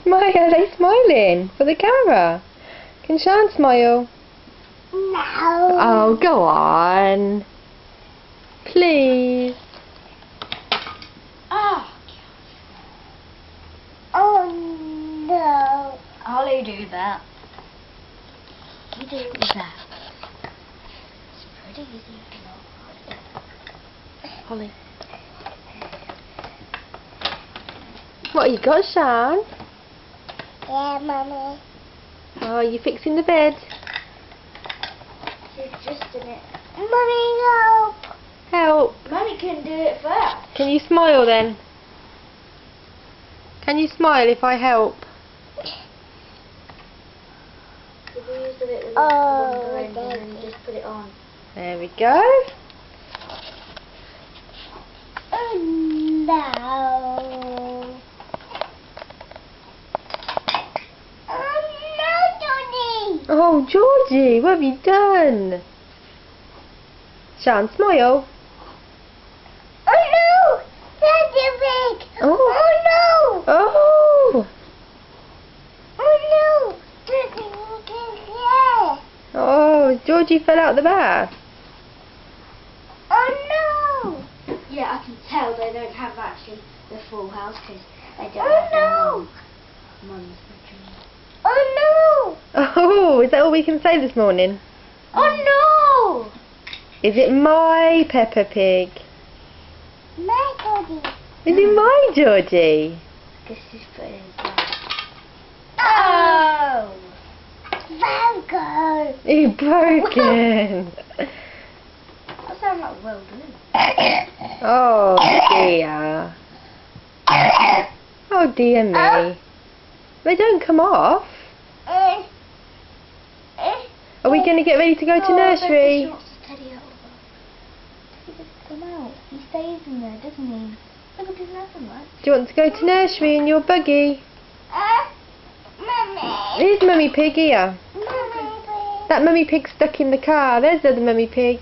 Smile, are they smiling for the camera? Can Sian smile? No. Oh, go on. Please. Oh. Oh no. Holly, do that. You do that. It's pretty easy. Holly. What you got, Sian? Yeah, Mummy. Oh, you fixing the bed? She's just in it. Mummy, help! Help. Mummy can do it first. Can you smile then? Can you smile if I help? If we use the bit with the end and then just put it on. There we go. Oh no. Oh, Georgie, what have you done? Sian, smile. Oh no! That's a big! Oh. Oh no! Oh. Oh no! Oh, Georgie fell out the bath. Oh no! Yeah, I can tell they don't have actually the full house because they don't have their mum's bedroom. Oh no! Oh, is that all we can say this morning? Oh no! Is it my Peppa Pig? My body. Is it my Georgie? This is put it inside. Oh! Vulgar! It's broken. That sounds like well done. Oh dear. Oh dear me. They don't come off. Are we going to get ready to go to nursery? He wants to teddy out. He doesn't come out. He stays in there, doesn't he? Look, it doesn't happen much. Do you want to go to nursery in your buggy? Mummy. Here's Mummy Pig here. Mummy, please. That Mummy Pig's stuck in the car. There's the other Mummy Pig.